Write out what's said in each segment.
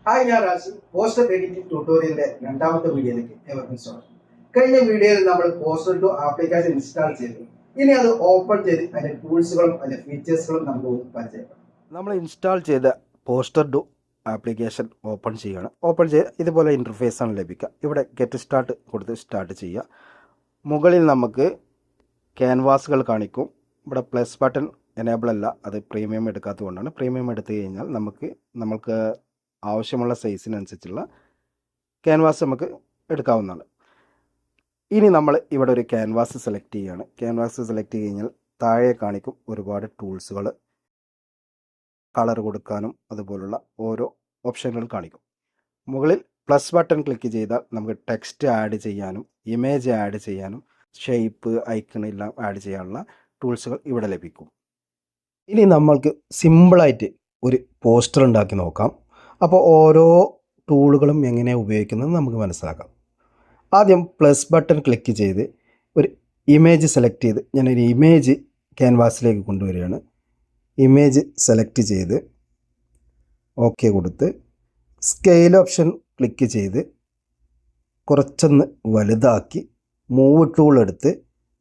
Hi, ഞാൻ Raju. Poster editing ട്യൂട്ടോറിയലിന്റെ രണ്ടാമത്തെ വീഡിയോയിലേക്ക് ഏവർക്കും സ്വാഗതം. കഴിഞ്ഞ വീഡിയോയിൽ നമ്മൾ പോസ്റ്റർ ടു ആപ്ലിക്കേഷൻ ഇൻസ്റ്റാൾ ചെയ്തു. ഇനി അത് ഓപ്പൺ ചെയ്ത് അതിന്റെ ടൂൾസുകളും അതിന്റെ ഫീച്ചേഴ്സുകളും നമുക്ക് പരിചയപ്പെടാം. നമ്മൾ ഇൻസ്റ്റാൾ ചെയ്ത പോസ്റ്റർ ടു ആപ്ലിക്കേഷൻ ഓപ്പൺ ചെയ്യുകയാണ്. ഓപ്പൺ ചെയ്ത് ഇതുപോലെ ഇൻ്റർഫേസാണ് ലഭിക്കുക. ഇവിടെ ഗെറ്റ് സ്റ്റാർട്ട് കൊടുത്ത് സ്റ്റാർട്ട് ചെയ്യുക. മുകളിൽ നമുക്ക് ക്യാൻവാസുകൾ കാണിക്കും. ഇവിടെ പ്ലസ് ബട്ടൺ എനേബിൾ അല്ല, അത് പ്രീമിയം എടുക്കാത്തത് കൊണ്ടാണ്. പ്രീമിയം എടുത്തു കഴിഞ്ഞാൽ നമുക്ക് ആവശ്യമുള്ള സൈസിനനുസരിച്ചുള്ള ക്യാൻവാസ് നമുക്ക് എടുക്കാവുന്നതാണ്. ഇനി നമ്മൾ ഇവിടെ ഒരു ക്യാൻവാസ് സെലക്ട് ചെയ്യുകയാണ്. ക്യാൻവാസ് സെലക്ട് ചെയ്ത് കഴിഞ്ഞാൽ താഴെ കാണിക്കും ഒരുപാട് ടൂൾസുകൾ, കളർ കൊടുക്കാനും അതുപോലുള്ള ഓരോ ഓപ്ഷനുകൾ കാണിക്കും. മുകളിൽ പ്ലസ് ബട്ടൺ ക്ലിക്ക് ചെയ്താൽ നമുക്ക് ടെക്സ്റ്റ് ആഡ് ചെയ്യാനും ഇമേജ് ആഡ് ചെയ്യാനും ഷേപ്പ് ഐക്കൺ എല്ലാം ആഡ് ചെയ്യാനുള്ള ടൂൾസുകൾ ഇവിടെ ലഭിക്കും. ഇനി നമ്മൾക്ക് സിമ്പിളായിട്ട് ഒരു പോസ്റ്റർ ഉണ്ടാക്കി നോക്കാം. അപ്പോൾ ഓരോ ടൂളുകളും എങ്ങനെ ഉപയോഗിക്കുന്നത് നമുക്ക് മനസ്സിലാക്കാം. ആദ്യം പ്ലസ് ബട്ടൺ ക്ലിക്ക് ചെയ്ത് ഒരു ഇമേജ് സെലക്ട് ചെയ്ത് ഞാനൊരു ഇമേജ് ക്യാൻവാസിലേക്ക് കൊണ്ടുവരികയാണ്. ഇമേജ് സെലക്ട് ചെയ്ത് ഓക്കെ കൊടുത്ത് സ്കെയിൽ ഓപ്ഷൻ ക്ലിക്ക് ചെയ്ത് കുറച്ചൊന്ന് വലുതാക്കി മൂവ് ടൂൾ എടുത്ത്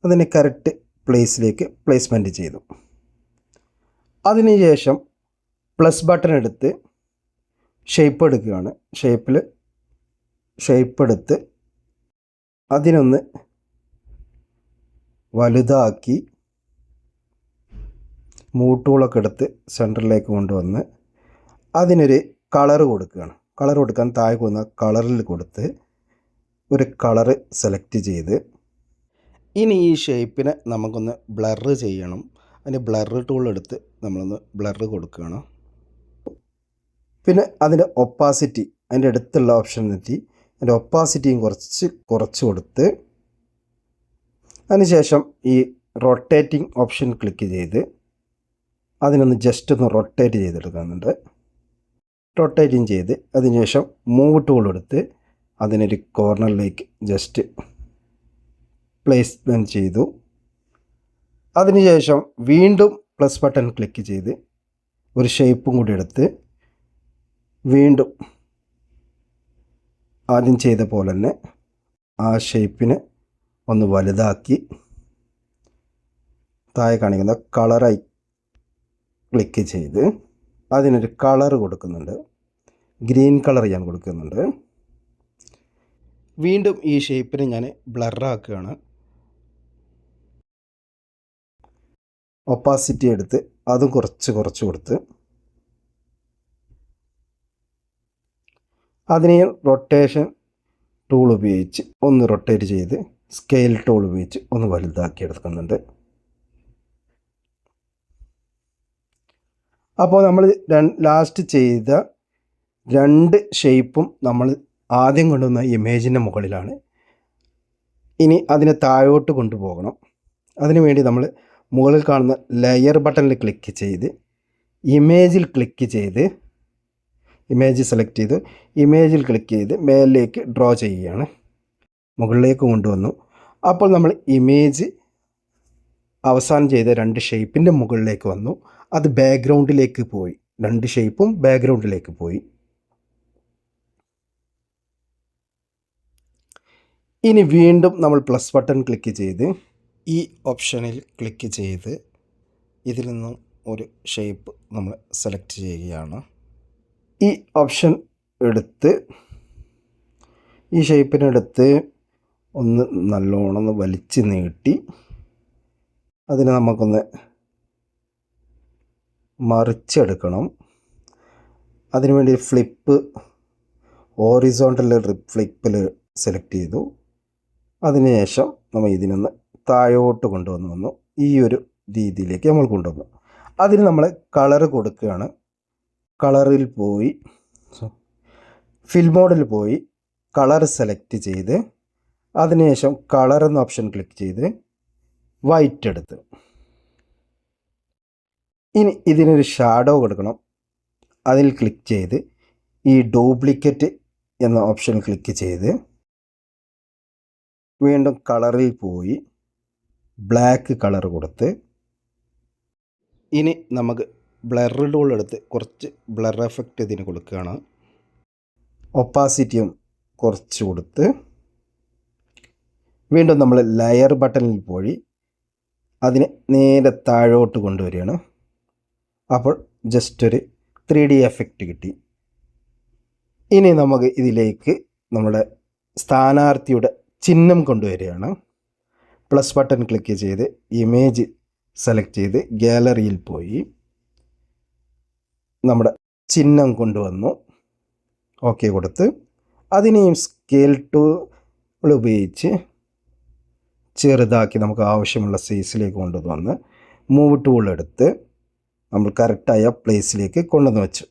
അതിനെ കറക്റ്റ് പ്ലേസിലേക്ക് പ്ലേസ്മെൻറ്റ് ചെയ്തു. അതിനുശേഷം പ്ലസ് ബട്ടൺ എടുത്ത് ഷേപ്പ് എടുക്കുകയാണ്. ഷേപ്പ് എടുത്ത് അതിനൊന്ന് വലുതാക്കി മൂവ് ടൂളൊക്കെ എടുത്ത് സെൻറ്ററിലേക്ക് കൊണ്ടുവന്ന് അതിനൊരു കളർ കൊടുക്കുകയാണ്. കളർ കൊടുക്കാൻ താഴെ പോകുന്ന കളറിൽ കൊടുത്ത് ഒരു കളറ് സെലക്ട് ചെയ്ത് ഇനി ഈ ഷേപ്പിനെ നമുക്കൊന്ന് ബ്ലർ ചെയ്യണം. അതിന് ബ്ലർ ടൂൾ എടുത്ത് നമ്മളൊന്ന് ബ്ലർ കൊടുക്കുകയാണ്. പിന്നെ അതിൻ്റെ ഒപ്പാസിറ്റി അതിൻ്റെ അടുത്തുള്ള ഓപ്ഷൻ എത്തി അതിൻ്റെ ഒപ്പാസിറ്റിയും കുറച്ച് കൊടുത്ത് അതിനുശേഷം ഈ റൊട്ടേറ്റിംഗ് ഓപ്ഷൻ ക്ലിക്ക് ചെയ്ത് അതിനൊന്ന് ജസ്റ്റ് ഒന്ന് റൊട്ടേറ്റ് ചെയ്തെടുക്കുന്നുണ്ട്. റൊട്ടേറ്റിംഗ് ചെയ്ത് അതിനുശേഷം മൂവ് ടൂൾ എടുത്ത് അതിനൊരു കോർണറിലേക്ക് ജസ്റ്റ് പ്ലേസ്മെൻറ്റ് ചെയ്തു. അതിനുശേഷം വീണ്ടും പ്ലസ് ബട്ടൺ ക്ലിക്ക് ചെയ്ത് ഒരു ഷേപ്പും കൂടി എടുത്ത് വീണ്ടും ആദ്യം ചെയ്ത പോലെ തന്നെ ആ ഷേപ്പിനെ ഒന്ന് വലുതാക്കി താഴെ കാണിക്കുന്ന കളറായി ക്ലിക്ക് ചെയ്ത് അതിനൊരു കളർ കൊടുക്കുന്നുണ്ട്. ഗ്രീൻ കളർ ഞാൻ കൊടുക്കുന്നുണ്ട്. വീണ്ടും ഈ ഷേപ്പിനെ ഞാൻ ബ്ലറാക്കുകയാണ്. ഒപ്പാസിറ്റി എടുത്ത് അതും കുറച്ച് കൊടുത്ത് അതിനെ റൊട്ടേഷൻ ടൂൾ ഉപയോഗിച്ച് ഒന്ന് റൊട്ടേറ്റ് ചെയ്ത് സ്കെയിൽ ടൂൾ ഉപയോഗിച്ച് ഒന്ന് വലുതാക്കി എടുക്കുന്നുണ്ട്. അപ്പോൾ നമ്മൾ ലാസ്റ്റ് ചെയ്ത രണ്ട് ഷേപ്പും നമ്മൾ ആദ്യം കൊണ്ടുവന്ന ഇമേജിൻ്റെ മുകളിലാണ്. ഇനി അതിനെ താഴോട്ട് കൊണ്ടുപോകണം. അതിനു വേണ്ടി നമ്മൾ മുകളിൽ കാണുന്ന ലെയർ ബട്ടണിൽ ക്ലിക്ക് ചെയ്ത് ഇമേജിൽ ക്ലിക്ക് ചെയ്ത് ഇമേജ് സെലക്ട് ചെയ്ത് ഇമേജിൽ ക്ലിക്ക് ചെയ്ത് മേലിലേക്ക് ഡ്രോ ചെയ്യുകയാണ്. മുകളിലേക്ക് കൊണ്ടുവന്നു. അപ്പോൾ നമ്മൾ ഇമേജ് അവസാനം ചെയ്ത രണ്ട് ഷേപ്പിൻ്റെ മുകളിലേക്ക് വന്നു. അത് ബാക്ക്ഗ്രൗണ്ടിലേക്ക് പോയി. രണ്ട് ഷേപ്പും ബാക്ക്ഗ്രൗണ്ടിലേക്ക് പോയി. ഇനി വീണ്ടും നമ്മൾ പ്ലസ് ബട്ടൺ ക്ലിക്ക് ചെയ്ത് ഈ ഓപ്ഷനിൽ ക്ലിക്ക് ചെയ്ത് ഇതിൽ നിന്നും ഒരു ഷേപ്പ് നമ്മൾ സെലക്ട് ചെയ്യുകയാണ്. ഈ ഓപ്ഷൻ എടുത്ത് ഈ ഷേപ്പിനെടുത്ത് ഒന്ന് നല്ലോണം ഒന്ന് വലിച്ച് നീട്ടി അതിനെ നമുക്കൊന്ന് മറിച്ചെടുക്കണം. അതിനുവേണ്ടി ഫ്ലിപ്പ് ഹോറിസോണ്ടൽ ഫ്ലിപ്പിൽ സെലക്ട് ചെയ്തു. അതിനുശേഷം നമ്മൾ ഇതിനൊന്ന് താഴോട്ട് കൊണ്ടുവന്നു. ഈ ഒരു രീതിയിലേക്ക് നമ്മൾ കൊണ്ടുവന്നു. അതിന് നമ്മൾ കളർ കൊടുക്കുകയാണ്. കളറിൽ പോയി ഫിൽ മോഡിൽ പോയി കളർ സെലക്ട് ചെയ്ത് അതിനുശേഷം കളർ എന്ന ഓപ്ഷൻ ക്ലിക്ക് ചെയ്ത് വൈറ്റ് എടുത്ത് ഇനി ഇതിനൊരു ഷാഡോ കൊടുക്കണം. അതിൽ ക്ലിക്ക് ചെയ്ത് ഈ ഡ്യൂപ്ലിക്കേറ്റ് എന്ന ഓപ്ഷൻ ക്ലിക്ക് ചെയ്ത് വീണ്ടും കളറിൽ പോയി ബ്ലാക്ക് കളർ കൊടുത്ത് ഇനി നമുക്ക് ബ്ലർ ടൂൾ എടുത്ത് കുറച്ച് ബ്ലർ എഫക്റ്റ് ഇതിന് കൊടുക്കുകയാണ്. ഒപ്പാസിറ്റിയും കുറച്ച് കൊടുത്ത് വീണ്ടും നമ്മൾ ലെയർ ബട്ടണിൽ പോയി അതിനെ നേരെ താഴോട്ട് കൊണ്ടുവരികയാണ്. അപ്പോൾ ജസ്റ്റ് ഒരു 3D എഫക്റ്റ് കിട്ടി. ഇനി നമുക്ക് ഇതിലേക്ക് നമ്മുടെ സ്ഥാനാർത്ഥിയുടെ ചിഹ്നം കൊണ്ടുവരികയാണ്. പ്ലസ് ബട്ടൺ ക്ലിക്ക് ചെയ്ത് ഇമേജ് സെലക്ട് ചെയ്ത് ഗാലറിയിൽ പോയി നമ്മുടെ ചിഹ്നം കൊണ്ടുവന്നു. ഓക്കെ കൊടുത്ത് അതിനെയും സ്കെയിൽ ടൂൾ ഉപയോഗിച്ച് ചെറുതാക്കി നമുക്ക് ആവശ്യമുള്ള സൈസിലേക്ക് കൊണ്ടുവന്ന് മൂവ് ടൂൾ എടുത്ത് നമ്മൾ കറക്റ്റായ പ്ലേസിലേക്ക് കൊണ്ടുവന്ന് വെച്ചു.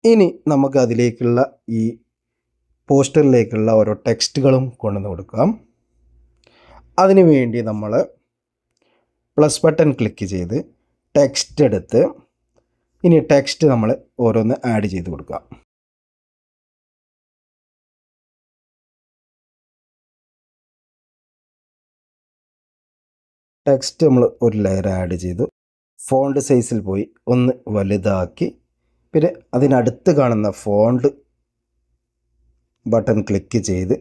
ഇനി നമുക്ക് അതിലേക്കുള്ള ഈ പോസ്റ്ററിലേക്കുള്ള ഓരോ ടെക്സ്റ്റുകളും കൊണ്ടുവന്ന് കൊടുക്കാം. അതിനു വേണ്ടി നമ്മൾ പ്ലസ് ബട്ടൺ ക്ലിക്ക് ചെയ്ത് ടെക്സ്റ്റ് എടുത്ത് ഇനി ടെക്സ്റ്റ് നമ്മൾ ഓരോന്ന് ആഡ് ചെയ്ത് കൊടുക്കാം. ടെക്സ്റ്റ് നമ്മൾ ഒരു ലെയർ ആഡ് ചെയ്തു. ഫോണ്ട് സൈസിൽ പോയി ഒന്ന് വലുതാക്കി പിന്നെ അതിനടുത്ത് കാണുന്ന ഫോണ്ട് ബട്ടൺ ക്ലിക്ക് ചെയ്ത്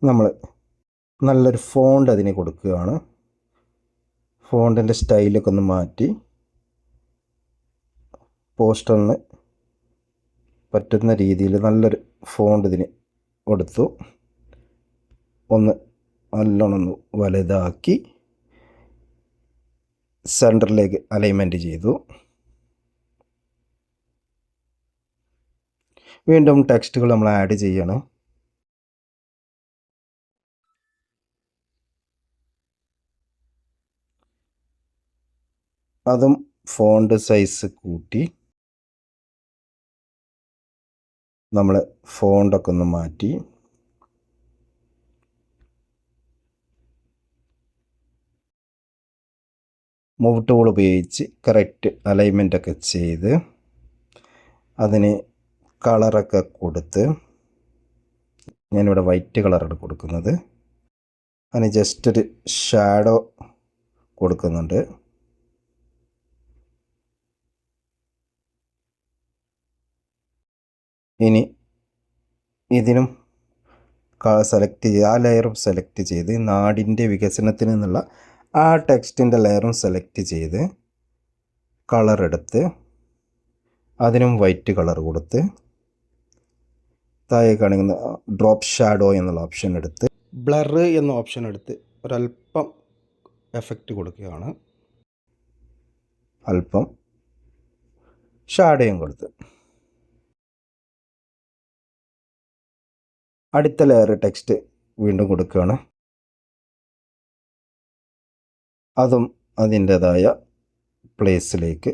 നമ്മൾ നല്ലൊരു ഫോണ്ട് അതിന് കൊടുക്കുകയാണ്. ഫോണ്ടിൻ്റെ സ്റ്റൈലൊക്കെ ഒന്ന് മാറ്റി പോസ്റ്ററിന് പറ്റുന്ന രീതിയിൽ നല്ലൊരു ഫോണ്ട് ഇതിന് കൊടുത്തു. ഒന്ന് നല്ലോണം ഒന്ന് വലുതാക്കി സെൻറ്ററിലേക്ക് അലൈൻമെൻറ്റ് ചെയ്തു. വീണ്ടും ടെക്സ്റ്റുകൾ നമ്മൾ ആഡ് ചെയ്യണം. അതും ഫോണ്ട് സൈസ് കൂട്ടി നമ്മൾ ഫോണ്ടൊക്കെ ഒന്ന് മാറ്റി മൂവ് ടൂൾ ഉപയോഗിച്ച് കറക്റ്റ് അലൈൻമെൻ്റ് ഒക്കെ ചെയ്ത് അതിന് കളറൊക്കെ കൊടുത്ത് ഞാനിവിടെ വൈറ്റ് കളറാണ് കൊടുക്കുന്നത്. അതിന് ജസ്റ്റ് ഒരു ഷാഡോ കൊടുക്കുന്നുണ്ട്. ഇനി ഇതിനും സെലക്ട് ചെയ്ത് ആ ലെയറും സെലക്ട് ചെയ്ത് നാടിൻ്റെ വികസനത്തിന് എന്നുള്ള ആ ടെക്സ്റ്റിൻ്റെ ലെയറും സെലക്ട് ചെയ്ത് കളർ എടുത്ത് അതിനും വൈറ്റ് കളർ കൊടുത്ത് താഴെ കാണിക്കുന്ന ഡ്രോപ്പ് ഷാഡോ എന്നുള്ള ഓപ്ഷൻ എടുത്ത് ബ്ലർ എന്ന ഓപ്ഷൻ എടുത്ത് ഒരല്പം എഫക്റ്റ് കൊടുക്കുകയാണ്. അല്പം ഷാഡോയും കൊടുത്ത് അടുത്ത ലെയർ ടെക്സ്റ്റ് വീണ്ടും കൊടുക്കുകയാണ്. അതും അതിൻ്റേതായ പ്ലേസിലേക്ക്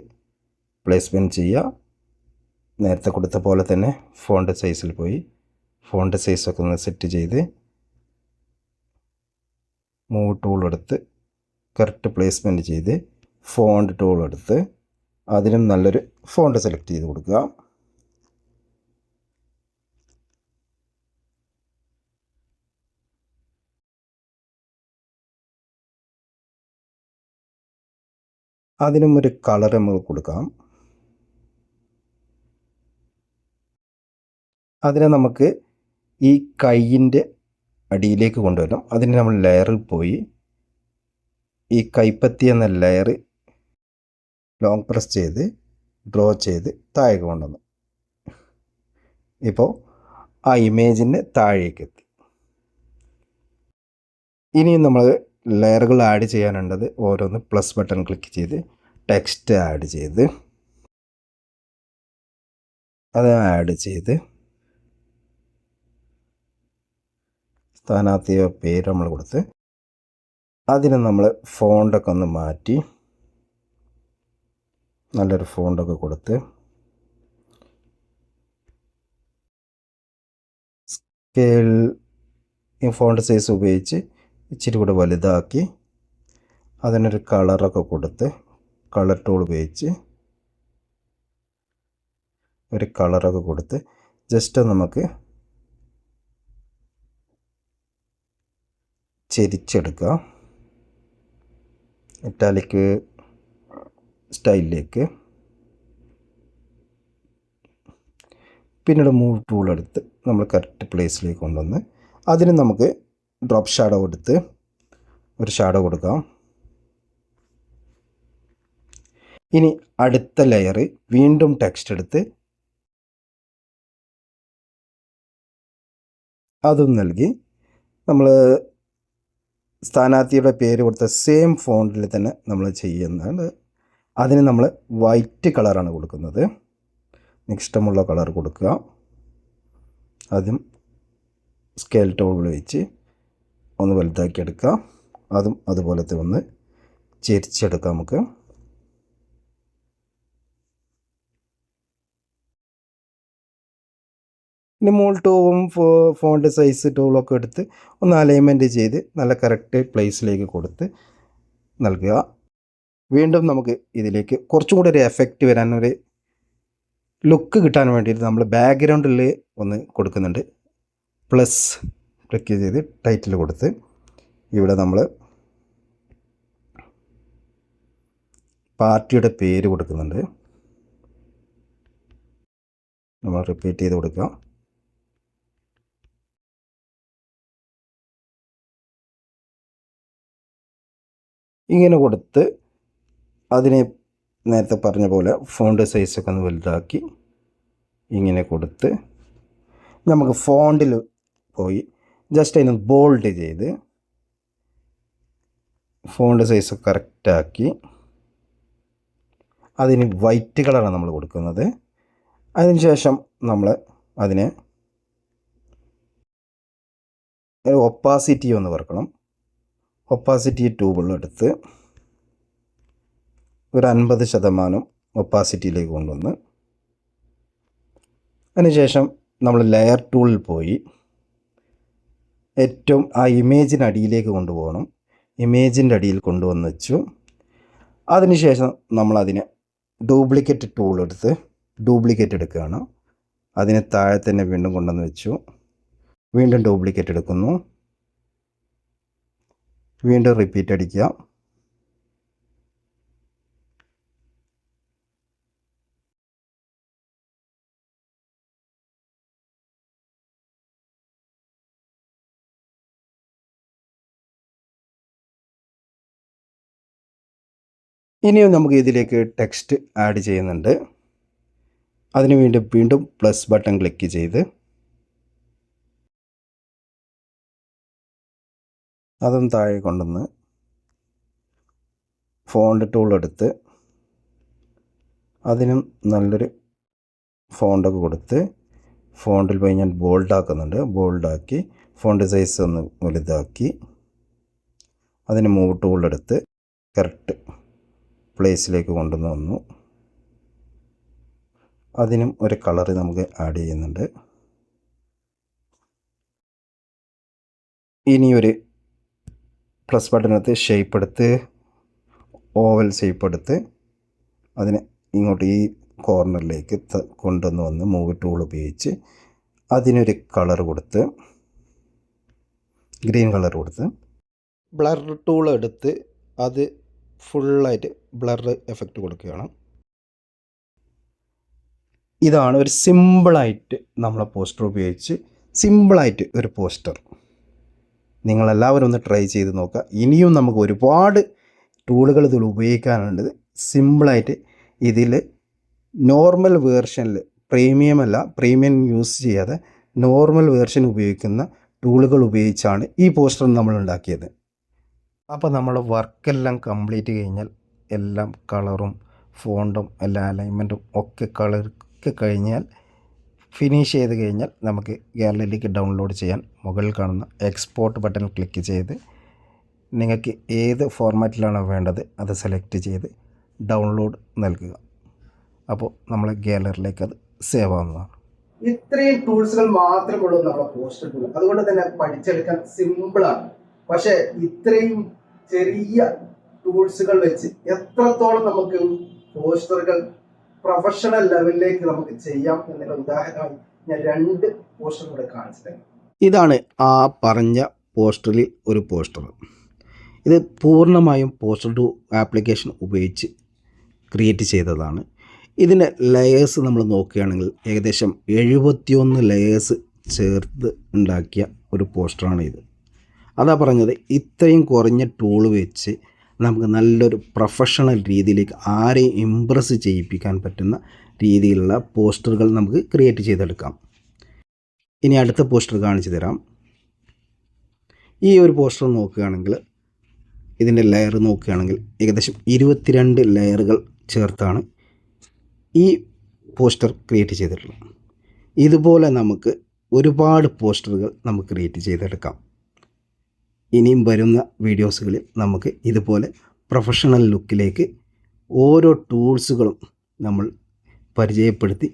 പ്ലേസ്മെൻറ്റ് ചെയ്യുക. നേരത്തെ കൊടുത്ത പോലെ തന്നെ ഫോണ്ട് സൈസിൽ പോയി ഫോണ്ട് സൈസൊക്കെ ഒന്ന് സെറ്റ് ചെയ്ത് മൂവ് ടൂൾ എടുത്ത് കറക്റ്റ് പ്ലേസ്മെൻറ്റ് ചെയ്ത് ഫോണ്ട് ടൂൾ എടുത്ത് അതിനും നല്ലൊരു ഫോണ്ട് സെലക്ട് ചെയ്ത് കൊടുക്കുക. അതിനും ഒരു കളർ നമുക്ക് കൊടുക്കാം. അതിനെ നമുക്ക് ഈ കൈയിൻ്റെ അടിയിലേക്ക് കൊണ്ടുവരണം. അതിന് നമ്മൾ ലെയറിൽ പോയി ഈ കൈപ്പത്തി എന്ന ലെയർ ലോങ് പ്രസ് ചെയ്ത് ഡ്രോ ചെയ്ത് താഴേക്ക് കൊണ്ടുവന്നു. ഇപ്പോൾ ആ ഇമേജിൻ്റെ താഴേക്ക് എത്തി. ഇനിയും നമ്മൾ ലെയറുകൾ ആഡ് ചെയ്യാനുള്ളത് ഓരോന്ന് പ്ലസ് ബട്ടൺ ക്ലിക്ക് ചെയ്ത് ടെക്സ്റ്റ് ആഡ് ചെയ്ത് അത് ആഡ് ചെയ്ത് സ്ഥാനാർത്ഥിയോ പേര് നമ്മൾ കൊടുത്ത് അതിന് നമ്മൾ ഫോണ്ടൊക്കെ ഒന്ന് മാറ്റി നല്ലൊരു ഫോണ്ടൊക്കെ കൊടുത്ത് സ്കെയിൽ ഫോണ്ട് സൈസ് ഉപയോഗിച്ച് ഇച്ചിരി കൂടെ വലുതാക്കി അതിനൊരു കളറൊക്കെ കൊടുത്ത് കളർ ടൂൾ ഉപയോഗിച്ച് ഒരു കളറൊക്കെ കൊടുത്ത് ജസ്റ്റ് നമുക്ക് ചെരിച്ചെടുക്കാം. ഇറ്റാലിക്ക് സ്റ്റൈലിലേക്ക്, പിന്നീട് മൂവ് ടൂൾ എടുത്ത് നമ്മൾ കറക്റ്റ് പ്ലേസിലേക്ക് കൊണ്ടുവന്ന് അതിന് നമുക്ക് ഡ്രോപ്പ് ഷാഡോ എടുത്ത് ഒരു ഷാഡോ കൊടുക്കാം. ഇനി അടുത്ത ലെയർ വീണ്ടും ടെക്സ്റ്റ് എടുത്ത് അതും നൽകി നമ്മൾ സ്ഥാനാർത്ഥിയുടെ പേര് കൊടുത്ത സെയിം ഫോണ്ടിൽ തന്നെ നമ്മൾ ചെയ്യുന്നുണ്ട്. അതിന് നമ്മൾ വൈറ്റ് കളറാണ് കൊടുക്കുന്നത്. ഇഷ്ടമുള്ള കളർ കൊടുക്കുക. ആദ്യം സ്കെയിൽ ടൂൾ വെച്ച് ഒന്ന് വലുതാക്കി എടുക്കുക. അതും അതുപോലത്തെ ഒന്ന് ചെരിച്ചെടുക്കാം നമുക്ക്. ഇനി മോൾ ടൂവും ഫോണ്ട് സൈസ് ടൂളൊക്കെ എടുത്ത് ഒന്ന് അലൈൻമെൻറ്റ് ചെയ്ത് നല്ല കറക്റ്റ് പ്ലേസിലേക്ക് കൊടുത്ത് നൽകുക. വീണ്ടും നമുക്ക് ഇതിലേക്ക് കുറച്ചും കൂടി ഒരു എഫക്റ്റ് വരാൻ, ഒരു ലുക്ക് കിട്ടാൻ വേണ്ടിയിട്ട് നമ്മൾ ബാക്ക്ഗ്രൗണ്ടിൽ ഒന്ന് കൊടുക്കുന്നുണ്ട്. പ്ലസ് ക്ലിക്ക് ചെയ്ത് ടൈറ്റിൽ കൊടുത്ത് ഇവിടെ നമ്മൾ പാർട്ടിയുടെ പേര് കൊടുക്കുന്നുണ്ട്. നമ്മൾ റിപ്പീറ്റ് ചെയ്ത് കൊടുക്കുക. ഇങ്ങനെ കൊടുത്ത് അതിനെ നേരത്തെ പറഞ്ഞ പോലെ ഫോണ്ട് സൈസൊക്കെ ഒന്ന് വലുതാക്കി ഇങ്ങനെ കൊടുത്ത് നമുക്ക് ഫോണ്ടിൽ പോയി ജസ്റ്റ് അതിന് ബോൾഡ് ചെയ്ത് ഫോണ്ട് സൈസ് കറക്റ്റാക്കി അതിന് വൈറ്റ് കളറാണ് നമ്മൾ കൊടുക്കുന്നത്. അതിനുശേഷം നമ്മൾ അതിനെ ഒപ്പാസിറ്റി ഒന്ന് കുറക്കണം. ഒപ്പാസിറ്റി ട്യൂബിളെടുത്ത് ഒരു 50% ഒപ്പാസിറ്റിയിലേക്ക് കൊണ്ടുവന്ന് അതിനുശേഷം നമ്മൾ ലെയർ ടൂളിൽ പോയി ഏറ്റവും ആ ഇമേജിൻ്റെ അടിയിലേക്ക് കൊണ്ടുപോകണം. ഇമേജിൻ്റെ അടിയിൽ കൊണ്ടുവന്ന് വെച്ചു. അതിനുശേഷം നമ്മളതിനെ ഡ്യൂപ്ലിക്കേറ്റ് ടൂൾ എടുത്ത് ഡ്യൂപ്ലിക്കേറ്റ് എടുക്കുകയാണ്. അതിന് താഴെ തന്നെ വീണ്ടും കൊണ്ടുവന്ന് വെച്ചു. വീണ്ടും ഡ്യൂപ്ലിക്കേറ്റ് എടുക്കുന്നു. വീണ്ടും റിപ്പീറ്റ് അടിക്കുക. ഇനിയും നമുക്ക് ഇതിലേക്ക് ടെക്സ്റ്റ് ആഡ് ചെയ്യുന്നുണ്ട്. അതിനു വേണ്ടി വീണ്ടും പ്ലസ് ബട്ടൺ ക്ലിക്ക് ചെയ്ത് അതും താഴെ കൊണ്ടുവന്ന് ഫോണ്ട് ടൂൾ എടുത്ത് അതിനും നല്ലൊരു ഫോണ്ടൊക്കെ കൊടുത്ത് ഫോണ്ടിൽ പോയി ഞാൻ ബോൾഡാക്കുന്നുണ്ട്. ബോൾഡാക്കി ഫോണ്ട് സൈസ് ഒന്ന് വലുതാക്കി അതിന് മൂവ് ടൂൾ എടുത്ത് കറക്റ്റ് പ്ലേസിലേക്ക് കൊണ്ടുവന്ന് വന്നു. അതിനും ഒരു കളറ് നമുക്ക് ആഡ് ചെയ്യുന്നുണ്ട്. ഇനിയൊരു പ്ലസ് ബട്ടണെടുത്ത് ഷേപ്പ് എടുത്ത് ഓവൽ ഷേപ്പ് എടുത്ത് അതിനെ ഇങ്ങോട്ട് ഈ കോർണറിലേക്ക് കൊണ്ടുവന്ന് വന്ന് മൂവ് ടൂൾ ഉപയോഗിച്ച് അതിനൊരു കളർ കൊടുത്ത് ഗ്രീൻ കളർ കൊടുത്ത് ബ്ലർ ടൂൾ എടുത്ത് അത് ഫുള്ളായിട്ട് ബ്ലർ എഫക്റ്റ് കൊടുക്കുകയാണ്. ഇതാണ് ഒരു സിമ്പിളായിട്ട് നമ്മളെ പോസ്റ്റർ ഉപയോഗിച്ച് സിമ്പിളായിട്ട് ഒരു പോസ്റ്റർ നിങ്ങളെല്ലാവരും ഒന്ന് ട്രൈ ചെയ്ത് നോക്കുക. ഇനിയും നമുക്ക് ഒരുപാട് ടൂളുകൾ ഇതിൽ ഉപയോഗിക്കാനുണ്ട്. സിമ്പിളായിട്ട് ഇതിൽ നോർമൽ വേർഷനിൽ പ്രീമിയം യൂസ് ചെയ്യാതെ നോർമൽ വേർഷൻ ഉപയോഗിക്കുന്ന ടൂളുകൾ ഉപയോഗിച്ചാണ് ഈ പോസ്റ്റർ നമ്മൾ ഉണ്ടാക്കിയത്. അപ്പോൾ നമ്മൾ വർക്കെല്ലാം കംപ്ലീറ്റ് കഴിഞ്ഞാൽ എല്ലാം കളറും ഫോണ്ടും എല്ലാ അലൈൻമെൻറ്റും ഒക്കെ കളർക്ക് കഴിഞ്ഞാൽ ഫിനിഷ് ചെയ്ത് കഴിഞ്ഞാൽ നമുക്ക് ഗാലറിയിലേക്ക് ഡൗൺലോഡ് ചെയ്യാൻ മുകളിൽ കാണുന്ന എക്സ്പോർട്ട് ബട്ടൺ ക്ലിക്ക് ചെയ്ത് നിങ്ങൾക്ക് ഏത് ഫോർമാറ്റിലാണോ വേണ്ടത് അത് സെലക്ട് ചെയ്ത് ഡൗൺലോഡ് നൽകുക. അപ്പോൾ നമ്മൾ ഗാലറിയിലേക്ക് അത് സേവ് ആവുന്നതാണ്. ഇത്രയും ടൂൾസുകൾ മാത്രമുള്ളൂ നമ്മുടെ പോസ്റ്റർ ടൂൾ. അതുകൊണ്ട് തന്നെ പഠിച്ചെടുക്കാൻ സിമ്പിളാണ്. പക്ഷേ ഇത്രയും ചെറിയ ടൂൾസുകൾ വെച്ച് എത്രത്തോളം നമുക്ക് പോസ്റ്ററുകൾ പ്രൊഫഷണൽ ലെവലിലേക്ക് നമുക്ക് ചെയ്യാം എന്നുള്ള ഉദാഹരണമായി ഞാൻ 2 പോസ്റ്റർ കൂടെ കാണിച്ചു തരാം. ഇതാണ് ആ പറഞ്ഞ പോസ്റ്ററിൽ ഒരു പോസ്റ്റർ. ഇത് പൂർണ്ണമായും പോസ്റ്റർ ടു ആപ്ലിക്കേഷൻ ഉപയോഗിച്ച് ക്രിയേറ്റ് ചെയ്തതാണ്. ഇതിൻ്റെ ലെയേഴ്സ് നമ്മൾ നോക്കുകയാണെങ്കിൽ ഏകദേശം 71 ലെയേഴ്സ് ചേർത്ത് ഉണ്ടാക്കിയ ഒരു പോസ്റ്ററാണ് ഇത്. അതാ പറഞ്ഞത്, ഇത്രയും കുറഞ്ഞ ടൂൾ വെച്ച് നമുക്ക് നല്ലൊരു പ്രൊഫഷണൽ രീതിയിലേക്ക് ആരെയും ഇമ്പ്രസ് ചെയ്യിപ്പിക്കാൻ പറ്റുന്ന രീതിയിലുള്ള പോസ്റ്ററുകൾ നമുക്ക് ക്രിയേറ്റ് ചെയ്തെടുക്കാം. ഇനി അടുത്ത പോസ്റ്റർ കാണിച്ചു തരാം. ഈ ഒരു പോസ്റ്റർ നോക്കുകയാണെങ്കിൽ ഇതിൻ്റെ ലെയർ നോക്കുകയാണെങ്കിൽ ഏകദേശം 22 ലെയറുകൾ ചേർത്താണ് ഈ പോസ്റ്റർ ക്രിയേറ്റ് ചെയ്തിട്ടുള്ളത്. ഇതുപോലെ നമുക്ക് ഒരുപാട് പോസ്റ്ററുകൾ നമുക്ക് ക്രിയേറ്റ് ചെയ്തെടുക്കാം. ഇനിയും വരുന്ന വീഡിയോസുകളിൽ നമുക്ക് ഇതുപോലെ പ്രൊഫഷണൽ ലുക്കിലേക്ക് ഓരോ ടൂൾസുകളും നമ്മൾ പരിചയപ്പെടുത്തി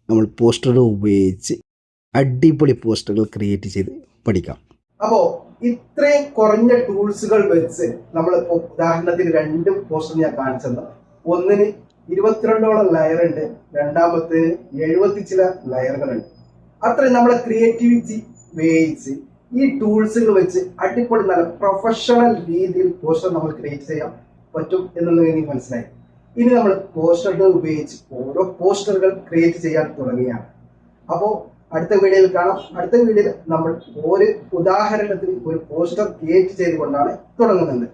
നമ്മൾ പോസ്റ്ററുകൾ ഉപയോഗിച്ച് അടിപൊളി പോസ്റ്ററുകൾ ക്രിയേറ്റ് ചെയ്ത് പഠിക്കാം. അപ്പോൾ ഇത്രയും കുറഞ്ഞ ടൂൾസുകൾ വെച്ച് നമ്മളിപ്പോൾ ഉദാഹരണത്തിന് 2 പോസ്റ്റർ ഞാൻ കാണിച്ചത്. ഒന്നിന് 22ഓളം ലെയർ ഉണ്ട്, രണ്ടാമത്തേന് 70 ചില ലെയറുകളുണ്ട്. അത്രയും നമ്മളെ ക്രിയേറ്റിവിറ്റി ഉപയോഗിച്ച് ഈ ടൂൾസുകൾ വെച്ച് അടിപൊളി നല്ല പ്രൊഫഷണൽ രീതിയിൽ പോസ്റ്റർ നമ്മൾ ക്രിയേറ്റ് ചെയ്യാൻ പറ്റും എന്നുള്ളത് എനിക്ക് മനസ്സിലായി. ഇനി നമ്മൾ പോസ്റ്ററുകൾ ഉപയോഗിച്ച് ഓരോ പോസ്റ്ററുകൾ ക്രിയേറ്റ് ചെയ്യാൻ തുടങ്ങിയാണ്. അപ്പോൾ അടുത്ത വീഡിയോയിൽ കാണാം. അടുത്ത വീഡിയോയിൽ നമ്മൾ ഒരു ഉദാഹരണത്തിന് ഒരു പോസ്റ്റർ ക്രിയേറ്റ് ചെയ്തുകൊണ്ടാണ് തുടങ്ങുന്നത്.